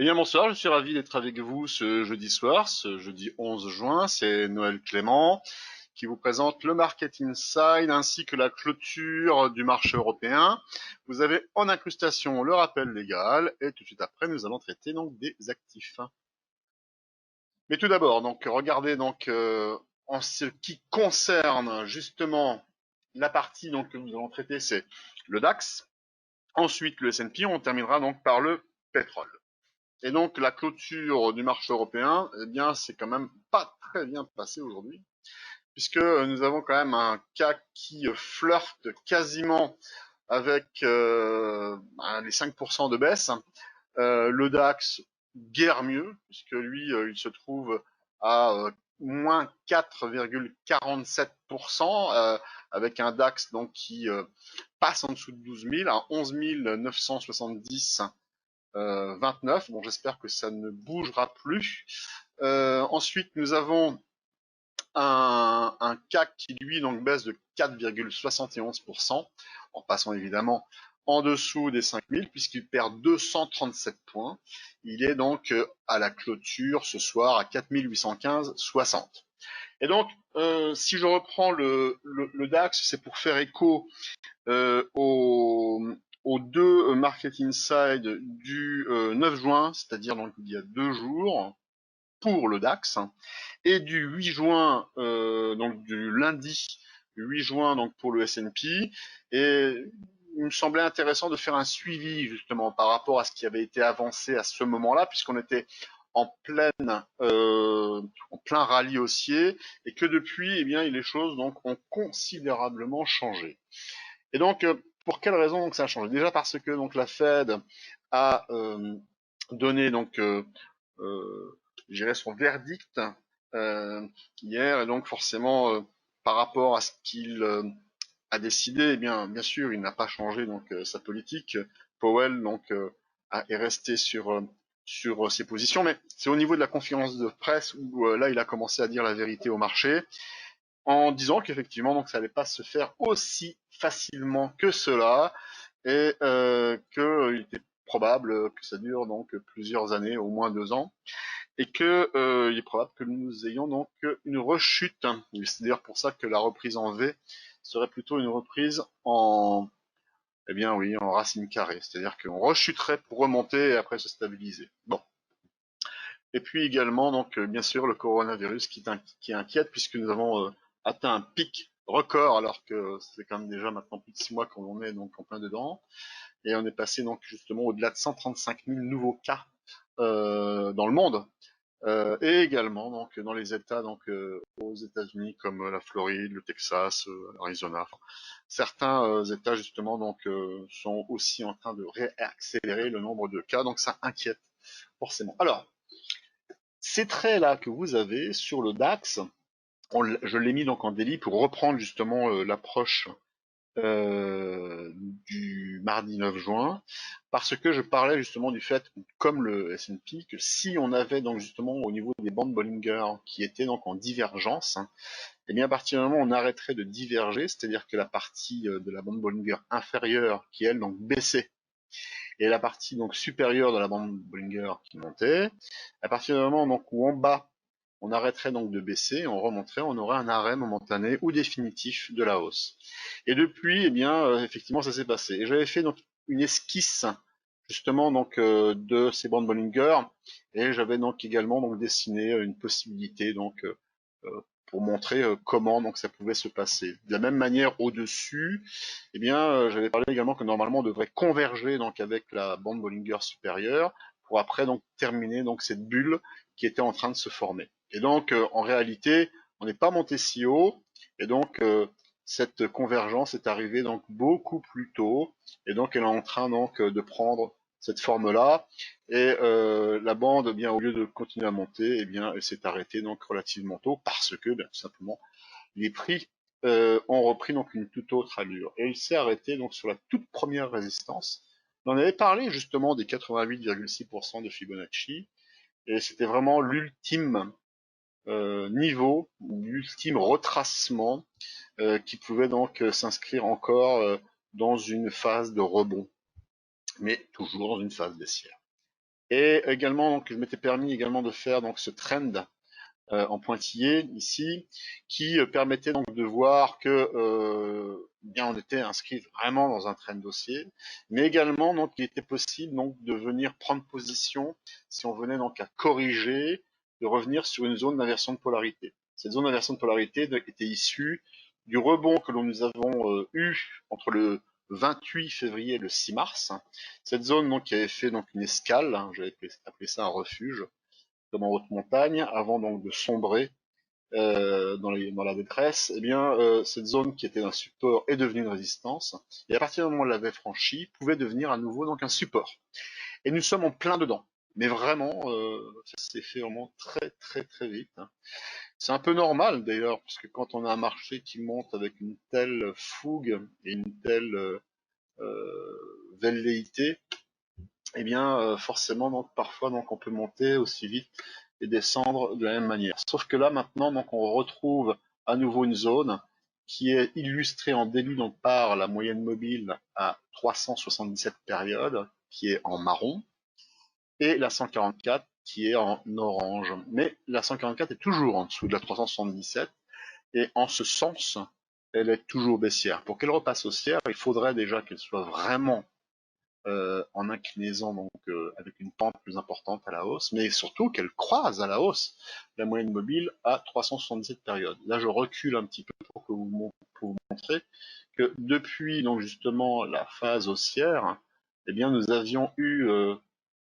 Eh bien bonsoir, je suis ravi d'être avec vous ce jeudi soir, ce jeudi 11 juin, c'est Noël Clément qui vous présente le Market Inside ainsi que la clôture du marché européen. Vous avez en incrustation le rappel légal et tout de suite après nous allons traiter donc des actifs. Mais tout d'abord, donc regardez donc en ce qui concerne justement la partie donc que nous allons traiter, c'est le DAX, ensuite le S&P, on terminera donc par le pétrole. Et donc la clôture du marché européen, eh bien c'est quand même pas très bien passé aujourd'hui, puisque nous avons quand même un CAC qui flirte quasiment avec les 5% de baisse. Le DAX guère mieux, puisque lui il se trouve à moins 4,47%, avec un DAX donc qui passe en dessous de 12 000 à 11 970 29. Bon, j'espère que ça ne bougera plus. Ensuite, nous avons un CAC qui, lui, donc baisse de 4,71%, en passant évidemment en dessous des 5000, puisqu'il perd 237 points. Il est donc à la clôture ce soir à 4815,60. Et donc, si je reprends le DAX, c'est pour faire écho aux deux Market Inside du 9 juin, c'est-à-dire donc il y a 2 jours pour le DAX, et du 8 juin, donc du lundi 8 juin donc pour le S&P. Et il me semblait intéressant de faire un suivi justement par rapport à ce qui avait été avancé à ce moment-là, puisqu'on était en plein rallye haussier, et que depuis, eh bien, les choses donc ont considérablement changé. Et donc, pour quelle raison donc ça a changé? Déjà parce que donc la Fed a donné donc, je dirais son verdict hier, et donc forcément par rapport à ce qu'il a décidé, eh bien sûr, il n'a pas changé donc sa politique. Powell donc est resté sur ses positions, mais c'est au niveau de la conférence de presse où là il a commencé à dire la vérité au marché en disant qu'effectivement donc ça allait pas se faire aussi facilement que cela et qu'il était probable que ça dure donc plusieurs années, au moins 2 ans, et que il est probable que nous ayons donc une rechute. C'est d'ailleurs pour ça que la reprise en V serait plutôt une reprise en, eh bien oui, en racine carrée, c'est-à-dire qu'on rechuterait pour remonter et après se stabiliser. Bon. Et puis également, donc, bien sûr, le coronavirus qui inquiète, puisque nous avons atteint un pic record, alors que c'est quand même déjà maintenant plus de 6 mois qu'on est donc en plein dedans. Et on est passé donc justement au-delà de 135 000 nouveaux cas dans le monde. Et également donc dans les États donc aux États-Unis comme la Floride, le Texas, l'Arizona. Enfin, certains États justement donc sont aussi en train de réaccélérer le nombre de cas, donc ça inquiète forcément. Alors, ces traits-là que vous avez sur le DAX, je l'ai mis donc en délit pour reprendre justement l'approche du mardi 9 juin, parce que je parlais justement du fait, comme le S&P, que si on avait donc justement au niveau des bandes Bollinger qui étaient donc en divergence, et bien à partir du moment où on arrêterait de diverger, c'est-à-dire que la partie de la bande Bollinger inférieure qui elle donc baissait et la partie donc supérieure de la bande Bollinger qui montait, à partir du moment donc où en bas on arrêterait donc de baisser, on remonterait, on aurait un arrêt momentané ou définitif de la hausse. Et depuis, eh bien, effectivement, ça s'est passé. Et j'avais fait donc une esquisse justement donc de ces bandes Bollinger, et j'avais donc également donc dessiné une possibilité donc pour montrer comment donc ça pouvait se passer. De la même manière, au-dessus, eh bien, j'avais parlé également que normalement on devrait converger donc avec la bande Bollinger supérieure pour après donc terminer donc cette bulle qui était en train de se former. Et donc, en réalité, on n'est pas monté si haut, et donc cette convergence est arrivée donc beaucoup plus tôt, et donc elle est en train donc de prendre cette forme-là, et la bande, eh bien, au lieu de continuer à monter, eh bien, elle s'est arrêtée donc relativement tôt parce que, bien, tout simplement, les prix ont repris donc une toute autre allure, et il s'est arrêté donc sur la toute première résistance. On avait parlé justement des 88,6% de Fibonacci, et c'était vraiment l'ultime niveau, l'ultime retracement qui pouvait donc s'inscrire encore dans une phase de rebond, mais toujours dans une phase baissière. Et également, donc, je m'étais permis également de faire donc ce trend en pointillé ici, qui permettait donc de voir que bien on était inscrit vraiment dans un trend haussier, mais également donc il était possible donc de venir prendre position si on venait donc à corriger, de revenir sur une zone d'inversion de polarité. Cette zone d'inversion de polarité était issue du rebond que nous avons eu entre le 28 février et le 6 mars. Cette zone donc qui avait fait donc une escale, hein, j'avais appelé ça un refuge, comme en haute montagne, avant donc de sombrer dans la détresse, eh bien, cette zone qui était un support est devenue une résistance, et à partir du moment où on l'avait franchie, pouvait devenir à nouveau donc un support. Et nous sommes en plein dedans. Mais vraiment, ça s'est fait vraiment très très très vite, hein. C'est un peu normal d'ailleurs, parce que quand on a un marché qui monte avec une telle fougue et une telle velléité, eh bien forcément donc parfois donc on peut monter aussi vite et descendre de la même manière. Sauf que là maintenant donc on retrouve à nouveau une zone qui est illustrée en début donc par la moyenne mobile à 377 périodes qui est en marron et la 144 qui est en orange. Mais la 144 est toujours en dessous de la 377 et en ce sens elle est toujours baissière. Pour qu'elle repasse haussière, il faudrait déjà qu'elle soit vraiment en inclinaison donc avec une pente plus importante à la hausse, mais surtout qu'elle croise à la hausse la moyenne mobile à 377 périodes. Là, je recule un petit peu pour vous montrer que depuis donc justement la phase haussière, eh bien nous avions eu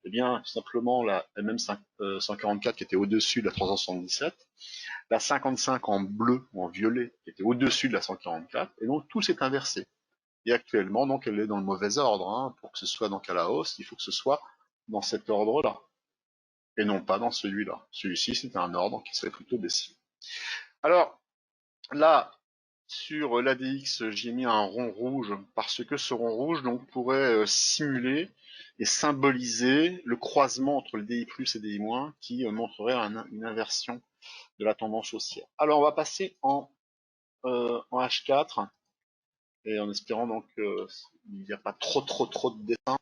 eh bien simplement la MM5, 144 qui était au-dessus de la 377, la 55 en bleu ou en violet qui était au-dessus de la 144, et donc tout s'est inversé. Et actuellement, donc, elle est dans le mauvais ordre, hein. Pour que ce soit donc à la hausse, il faut que ce soit dans cet ordre-là, et non pas dans celui-là. Celui-ci, c'est un ordre qui serait plutôt baissier. Alors, là, sur l'ADX, j'ai mis un rond rouge, parce que ce rond rouge donc, pourrait simuler et symboliser le croisement entre le DI+, et DI-, qui montrerait une inversion de la tendance haussière. Alors, on va passer en H4, et en espérant donc il n'y a pas trop de dessins.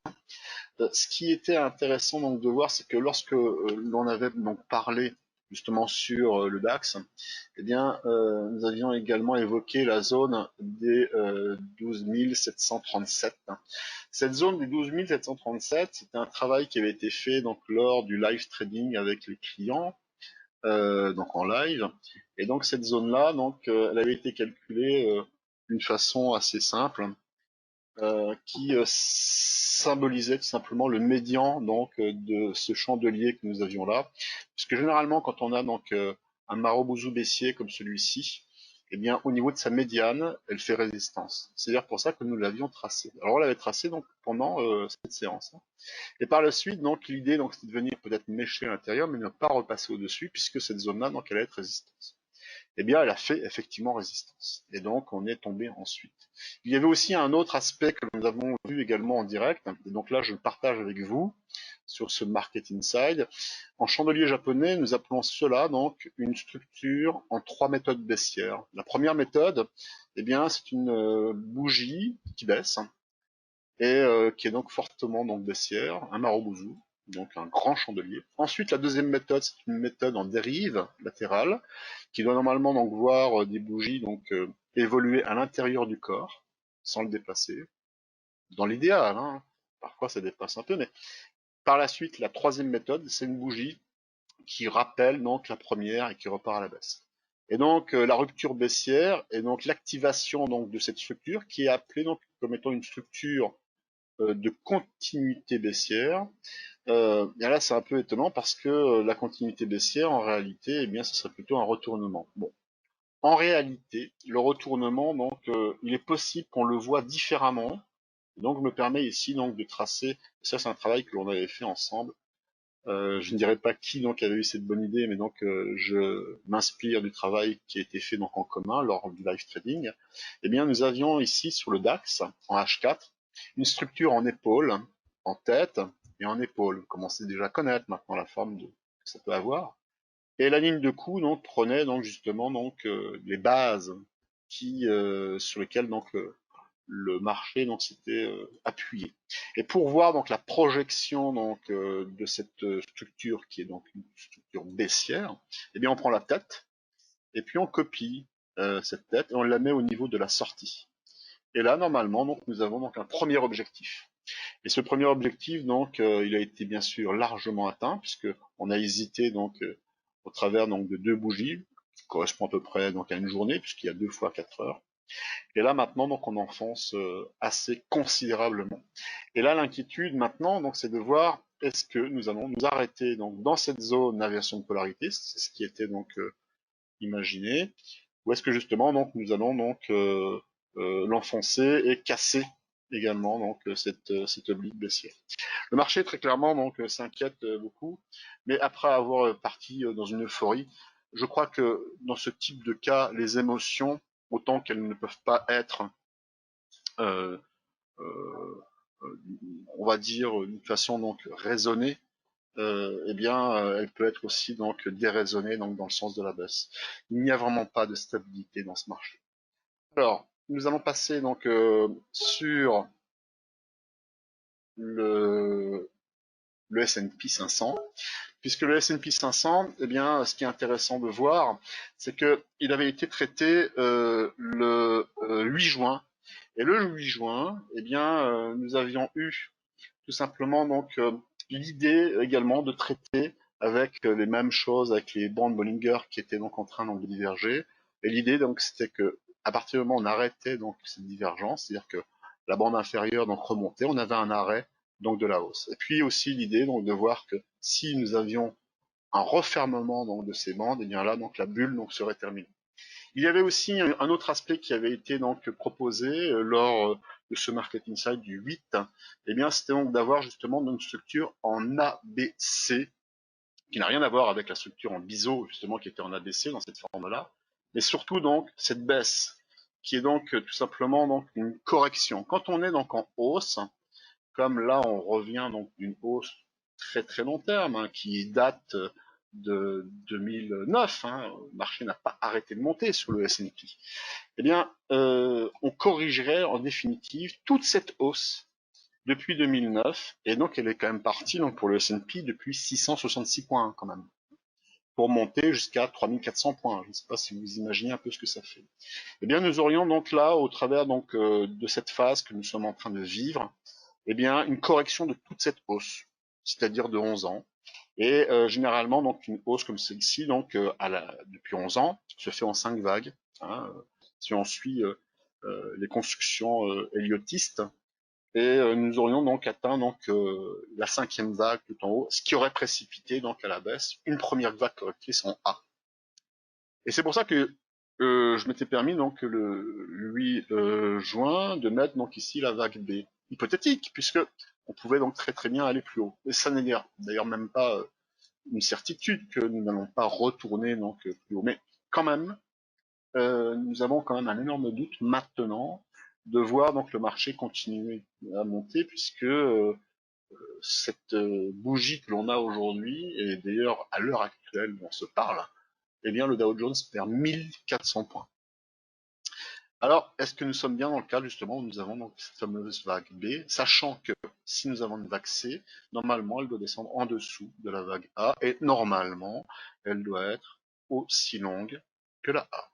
Ce qui était intéressant donc de voir, c'est que lorsque l'on avait donc parlé justement sur le DAX, eh bien, nous avions également évoqué la zone des 12 737. Cette zone des 12 737, c'était un travail qui avait été fait donc lors du live trading avec les clients, donc en live. Et donc cette zone-là, donc, elle avait été calculée d'une façon assez simple qui symbolisait tout simplement le médian donc de ce chandelier que nous avions là, puisque généralement quand on a donc un Marubozu baissier comme celui-ci, eh bien au niveau de sa médiane, elle fait résistance. C'est-à-dire pour ça que nous l'avions tracé. Alors on l'avait tracé donc pendant cette séance, hein. Et par la suite, donc l'idée donc c'est de venir peut-être mécher à l'intérieur, mais ne pas repasser au-dessus, puisque cette zone-là donc elle allait être résistance. Eh bien, elle a fait effectivement résistance. Et donc, on est tombé ensuite. Il y avait aussi un autre aspect que nous avons vu également en direct. Et donc là, je le partage avec vous sur ce Market Inside. En chandelier japonais, nous appelons cela donc une structure en 3 méthodes baissières. La première méthode, eh bien, c'est une bougie qui baisse et qui est donc fortement donc baissière, un Marubozu, donc un grand chandelier. Ensuite, la deuxième méthode, c'est une méthode en dérive latérale, qui doit normalement donc voir des bougies donc évoluer à l'intérieur du corps, sans le déplacer, dans l'idéal, hein. Parfois ça dépasse un peu, mais par la suite, la troisième méthode, c'est une bougie qui rappelle donc la première et qui repart à la baisse. Et donc la rupture baissière et donc l'activation donc de cette structure qui est appelée donc comme étant une structure de continuité baissière. Et là, c'est un peu étonnant parce que la continuité baissière, en réalité, eh bien, ce serait plutôt un retournement. Bon, en réalité, le retournement, donc, il est possible qu'on le voit différemment. Donc, me permet ici donc de tracer. Ça, c'est un travail que l'on avait fait ensemble. Je ne dirais pas qui donc avait eu cette bonne idée, mais donc je m'inspire du travail qui a été fait donc en commun lors du live trading. Eh bien, nous avions ici sur le DAX en H4 une structure en épaule, en tête et en épaule. Vous commencez déjà à connaître maintenant la forme que ça peut avoir. Et la ligne de coup donc prenait donc justement donc les bases qui sur lesquelles donc le marché donc s'était appuyé. Et pour voir donc la projection donc de cette structure qui est donc une structure baissière, eh bien on prend la tête et puis on copie cette tête et on la met au niveau de la sortie. Et là normalement donc nous avons donc un premier objectif. Et ce premier objectif donc il a été bien sûr largement atteint puisque on a hésité donc au travers donc de 2 bougies qui correspond à peu près donc à une journée puisqu'il y a 2 fois 4 heures. Et là maintenant donc on enfonce assez considérablement. Et là l'inquiétude maintenant donc c'est de voir est-ce que nous allons nous arrêter donc dans cette zone d'inversion de polarité, c'est ce qui était donc imaginé, ou est-ce que justement donc nous allons donc l'enfoncer et casser également donc cette oblique baissière. Le marché très clairement donc s'inquiète beaucoup, mais après avoir parti dans une euphorie, je crois que dans ce type de cas, les émotions, autant qu'elles ne peuvent pas être, euh, euh, on va dire d'une façon donc raisonnée, eh bien, elle peut être aussi donc déraisonnée donc dans le sens de la baisse. Il n'y a vraiment pas de stabilité dans ce marché. Alors, nous allons passer donc sur le, le S&P 500. Puisque le S&P 500, eh bien, ce qui est intéressant de voir, c'est que il avait été traité le 8 juin. Et le 8 juin, eh bien, nous avions eu tout simplement donc l'idée également de traiter avec les mêmes choses avec les bandes Bollinger qui étaient donc en train donc, de diverger. Et l'idée donc c'était que à partir du moment où on arrêtait donc cette divergence, c'est-à-dire que la bande inférieure donc remontait, on avait un arrêt donc de la hausse. Et puis aussi l'idée donc de voir que si nous avions un refermement donc de ces bandes, et bien là donc la bulle donc serait terminée. Il y avait aussi un autre aspect qui avait été donc proposé lors de ce Market Insight du 8, eh bien c'était donc d'avoir justement une structure en ABC qui n'a rien à voir avec la structure en biseau justement qui était en ABC dans cette forme-là, mais surtout donc cette baisse qui est donc tout simplement donc une correction. Quand on est donc en hausse, comme là on revient donc d'une hausse très très long terme qui date de 2009, le marché n'a pas arrêté de monter sur le S&P, eh bien on corrigerait en définitive toute cette hausse depuis 2009 et donc elle est quand même partie donc pour le S&P depuis 666 points quand même pour monter jusqu'à 3400 points. Je ne sais pas si vous imaginez un peu ce que ça fait. Eh bien, nous aurions donc là, au travers donc de cette phase que nous sommes en train de vivre, eh bien, une correction de toute cette hausse, c'est-à-dire de 11 ans. Et généralement, donc une hausse comme celle-ci, donc depuis 11 ans, se fait en 5 vagues. Hein, si on suit les constructions héliotistes, et nous aurions donc atteint donc la 5e vague tout en haut, ce qui aurait précipité donc à la baisse une première vague correctrice en A. Et c'est pour ça que je m'étais permis donc le 8 juin de mettre donc ici la vague B, hypothétique, puisque on pouvait donc très très bien aller plus haut. Et ça n'est d'ailleurs même pas une certitude que nous n'allons pas retourner donc plus haut. Mais quand même, nous avons quand même un énorme doute maintenant de voir donc le marché continuer à monter, puisque cette bougie que l'on a aujourd'hui, et d'ailleurs à l'heure actuelle où on se parle, eh bien le Dow Jones perd 1400 points. Alors, est-ce que nous sommes bien dans le cas justement où nous avons donc cette fameuse vague B, sachant que si nous avons une vague C, normalement elle doit descendre en dessous de la vague A, et normalement elle doit être aussi longue que la A.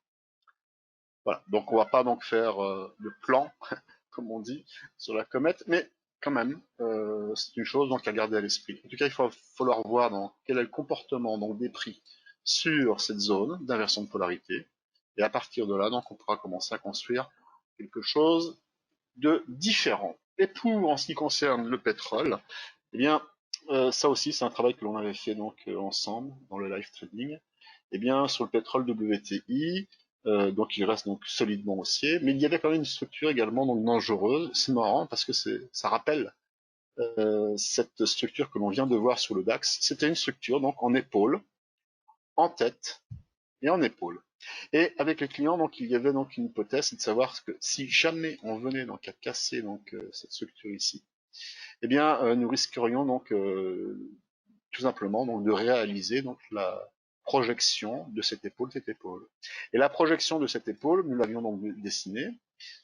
Voilà, donc on va pas donc faire le plan, comme on dit, sur la comète, mais quand même, c'est une chose donc à garder à l'esprit. En tout cas, il va falloir voir donc, quel est le comportement donc, des prix sur cette zone d'inversion de polarité, et à partir de là, donc, on pourra commencer à construire quelque chose de différent. Et pour en ce qui concerne le pétrole, eh bien, ça aussi, c'est un travail que l'on avait fait donc ensemble dans le live trading. Eh bien, sur le pétrole WTI, donc il reste donc solidement haussier, mais il y avait quand même une structure également donc dangereuse. C'est marrant parce que ça rappelle cette structure que l'on vient de voir sur le DAX. C'était une structure donc en épaule, en tête et en épaule. Et avec les clients, donc il y avait donc une hypothèse, c'est de savoir que si jamais on venait donc à casser donc cette structure ici, eh bien nous risquerions donc tout simplement donc de réaliser donc projection de cette épaule, cette épaule. Et la projection de cette épaule, nous l'avions donc dessinée.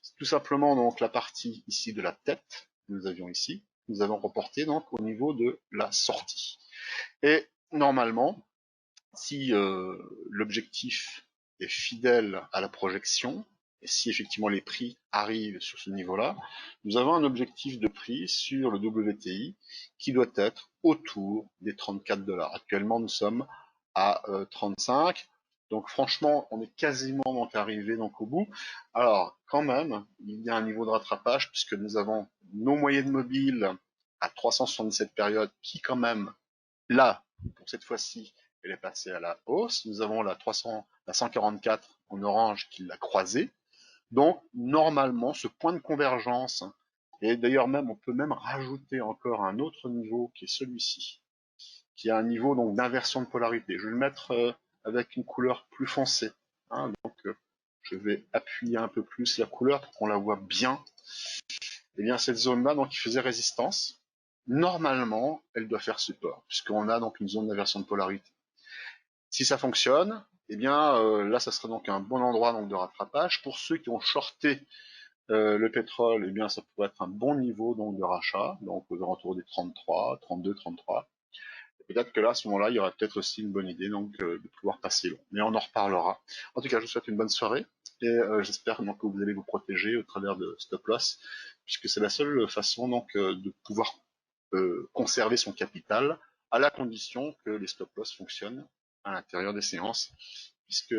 C'est tout simplement donc la partie ici de la tête que nous avions ici. Nous avons reporté donc au niveau de la sortie. Et normalement, si l'objectif est fidèle à la projection, et si effectivement les prix arrivent sur ce niveau-là, nous avons un objectif de prix sur le WTI qui doit être autour des 34 $. Actuellement, nous sommes à 35. Donc franchement, on est quasiment donc arrivé donc au bout. Alors quand même, il y a un niveau de rattrapage puisque nous avons nos moyennes mobiles à 377 périodes qui quand même là, pour cette fois-ci, elle est passée à la hausse. Nous avons la 144 en orange qui l'a croisée. Donc, normalement, ce point de convergence, et d'ailleurs même, on peut même rajouter encore un autre niveau qui est celui-ci, qui a un niveau donc d'inversion de polarité. Je vais le mettre avec une couleur plus foncée. Hein, donc, je vais appuyer un peu plus la couleur pour qu'on la voit bien. Et bien, cette zone-là, donc, qui faisait résistance, normalement, elle doit faire support, puisqu'on a donc une zone d'inversion de polarité. Si ça fonctionne, eh bien là, ça serait donc un bon endroit donc de rattrapage. Pour ceux qui ont shorté le pétrole, eh bien ça pourrait être un bon niveau donc de rachat, donc aux alentours des 33, 32, 33. Et peut-être que là, à ce moment-là, il y aurait peut-être aussi une bonne idée donc de pouvoir passer long. Mais on en reparlera. En tout cas, je vous souhaite une bonne soirée et j'espère donc que vous allez vous protéger au travers de stop loss, puisque c'est la seule façon donc de pouvoir conserver son capital à la condition que les stop loss fonctionnent à l'intérieur des séances, puisque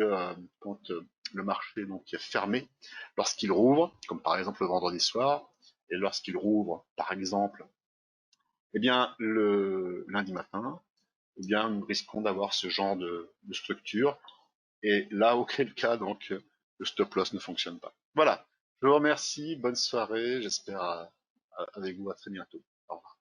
quand le marché donc est fermé, lorsqu'il rouvre, comme par exemple le vendredi soir, et lorsqu'il rouvre par exemple, eh bien le lundi matin, eh bien nous risquons d'avoir ce genre de structure, et là auquel cas donc le stop loss ne fonctionne pas. Voilà, je vous remercie, bonne soirée, j'espère avec vous à très bientôt. Au revoir.